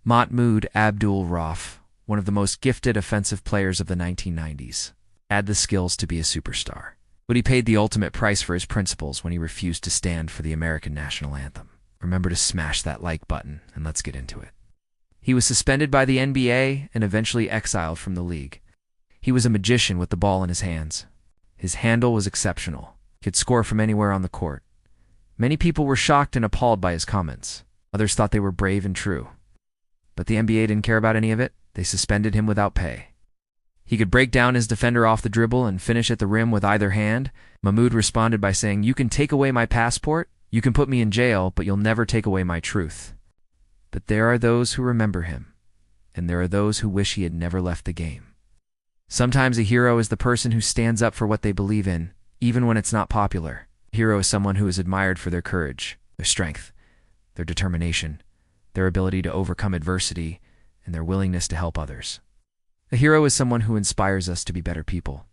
Mahmoud Abdul-Rauf, one of the most gifted offensive players of the 1990s, had the skills to be a superstar. But he paid the ultimate price for his principles when he refused to stand for the American national anthem. Remember to smash that like button, and let's get into it. He was suspended by the NBA and eventually exiled from the league. He was a magician with the ball in his hands. His handle was exceptional. He could score from anywhere on the court. Many people were shocked and appalled by his comments. Others thought they were brave and true. But the NBA didn't care about any of it. They suspended him without pay. He could break down his defender off the dribble and finish at the rim with either hand. Mahmoud responded by saying, "You can take away my passport, you can put me in jail, but you'll never take away my truth." But there are those who remember him, and there are those who wish he had never left the game. Sometimes a hero is the person who stands up for what they believe in, even when it's not popular. A hero is someone who is admired for their courage, their strength, their determination, their ability to overcome adversity, and their willingness to help others. A hero is someone who inspires us to be better people.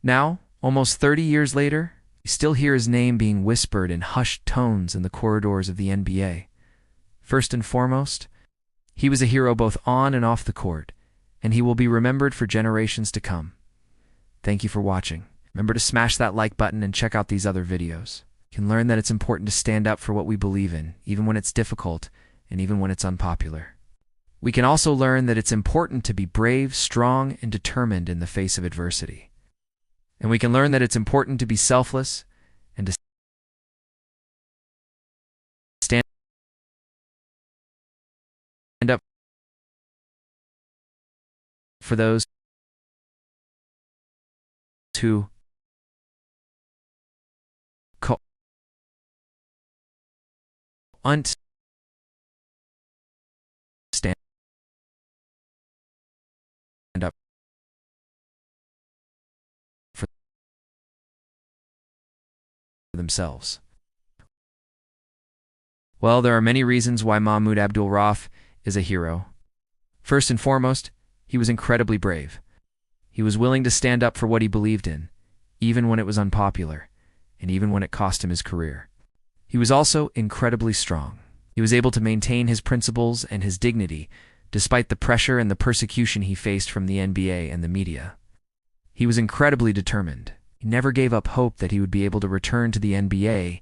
Now, almost 30 years later, you still hear his name being whispered in hushed tones in the corridors of the NBA. First and foremost, he was a hero both on and off the court, and he will be remembered for generations to come. Thank you for watching. Remember to smash that like button and check out these other videos. You can learn that it's important to stand up for what we believe in, even when it's difficult and even when it's unpopular. We can also learn that it's important to be brave, strong, and determined in the face of adversity. And we can learn that it's important to be selfless and to stand up for those who stand up for themselves. Well, there are many reasons why Mahmoud Abdul-Rauf is a hero. First and foremost, he was incredibly brave. He was willing to stand up for what he believed in, even when it was unpopular, and even when it cost him his career. He was also incredibly strong. He was able to maintain his principles and his dignity, despite the pressure and the persecution he faced from the NBA and the media. He was incredibly determined. He never gave up hope that he would be able to return to the NBA,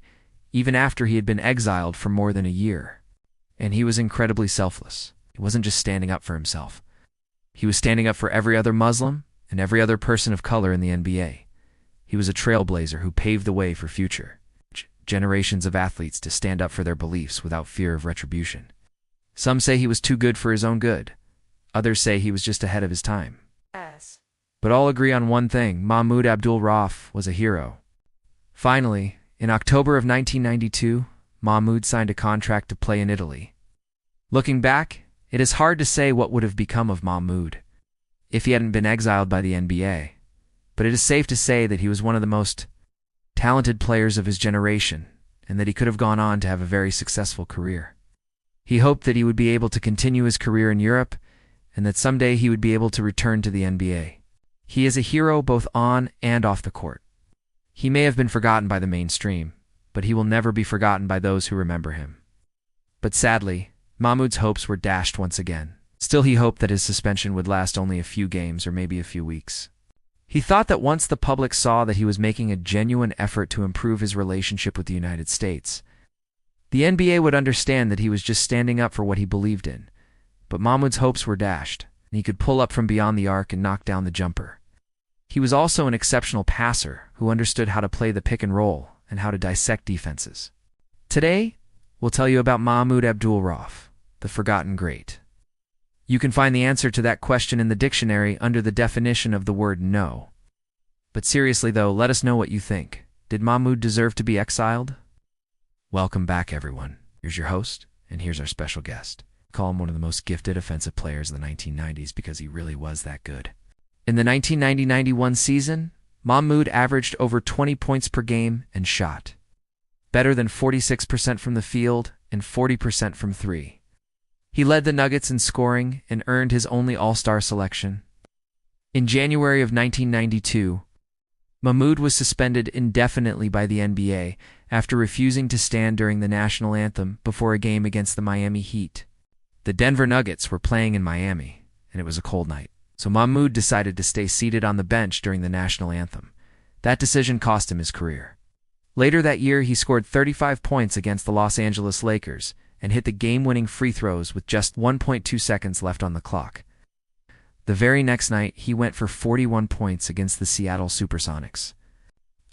even after he had been exiled for more than a year. And he was incredibly selfless. He wasn't just standing up for himself. He was standing up for every other Muslim and every other person of color in the NBA. He was a trailblazer who paved the way for future generations of athletes to stand up for their beliefs without fear of retribution. Some say he was too good for his own good. Others say he was just ahead of his time. But all agree on one thing: Mahmoud Abdul-Rauf was a hero. Finally, in October of 1992, Mahmoud signed a contract to play in Italy. Looking back, it is hard to say what would have become of Mahmoud if he hadn't been exiled by the NBA. But it is safe to say that he was one of the most talented players of his generation, and that he could have gone on to have a very successful career. He hoped that he would be able to continue his career in Europe, and that someday he would be able to return to the NBA. He is a hero both on and off the court. He may have been forgotten by the mainstream, but he will never be forgotten by those who remember him. But sadly, Mahmoud's hopes were dashed once again. Still, he hoped that his suspension would last only a few games or maybe a few weeks. He thought that once the public saw that he was making a genuine effort to improve his relationship with the United States, the NBA would understand that he was just standing up for what he believed in. But Mahmoud's hopes were dashed, and he could pull up from beyond the arc and knock down the jumper. He was also an exceptional passer who understood how to play the pick and roll and how to dissect defenses. Today, we'll tell you about Mahmoud Abdul-Rauf, the forgotten great. You can find the answer to that question in the dictionary under the definition of the word no. But seriously though, let us know what you think. Did Mahmoud deserve to be exiled? Welcome back, everyone. Here's your host, and here's our special guest. Call him one of the most gifted offensive players of the 1990s because he really was that good. In the 1990-91 season, Mahmoud averaged over 20 points per game and shot better than 46% from the field and 40% from three. He led the Nuggets in scoring and earned his only All-Star selection. In January of 1992, Mahmoud was suspended indefinitely by the NBA after refusing to stand during the national anthem before a game against the Miami Heat. The Denver Nuggets were playing in Miami, and it was a cold night. So Mahmoud decided to stay seated on the bench during the national anthem. That decision cost him his career. Later that year, he scored 35 points against the Los Angeles Lakers and hit the game-winning free throws with just 1.2 seconds left on the clock. The very next night, he went for 41 points against the Seattle Supersonics.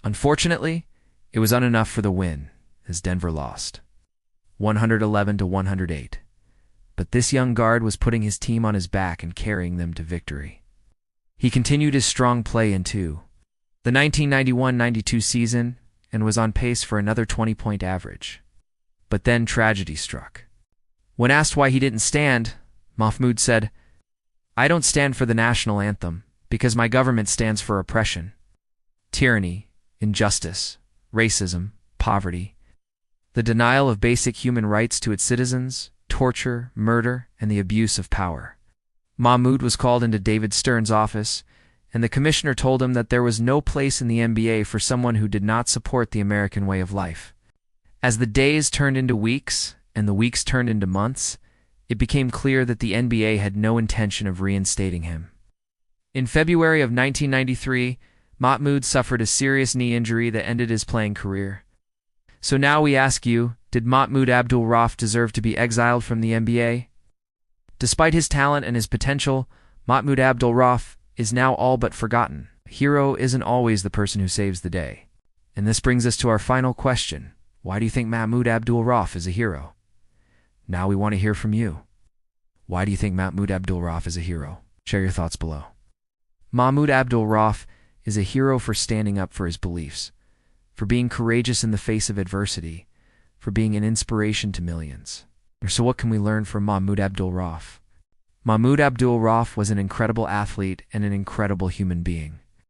Unfortunately, it was unenough for the win, as Denver lost, 111-108. But this young guard was putting his team on his back and carrying them to victory. He continued his strong play into the 1991-92 season and was on pace for another 20-point average. But then tragedy struck. When asked why he didn't stand, Mahmoud said, "I don't stand for the national anthem because my government stands for oppression, tyranny, injustice, racism, poverty, the denial of basic human rights to its citizens, torture, murder, and the abuse of power." Mahmoud was called into David Stern's office, and the commissioner told him that there was no place in the NBA for someone who did not support the American way of life. As the days turned into weeks, and the weeks turned into months, it became clear that the NBA had no intention of reinstating him. In February of 1993, Mahmoud suffered a serious knee injury that ended his playing career. So now we ask you, did Mahmoud Abdul-Rauf deserve to be exiled from the NBA? Despite his talent and his potential, Mahmoud Abdul-Rauf is now all but forgotten. A hero isn't always the person who saves the day. And this brings us to our final question. Why do you think Mahmoud Abdul-Rauf is a hero? Now we want to hear from you. Why do you think Mahmoud Abdul-Rauf is a hero? Share your thoughts below. Mahmoud Abdul-Rauf is a hero for standing up for his beliefs, for being courageous in the face of adversity, for being an inspiration to millions. So what can we learn from Mahmoud Abdul-Rauf? Mahmoud Abdul-Rauf was an incredible athlete and an incredible human being.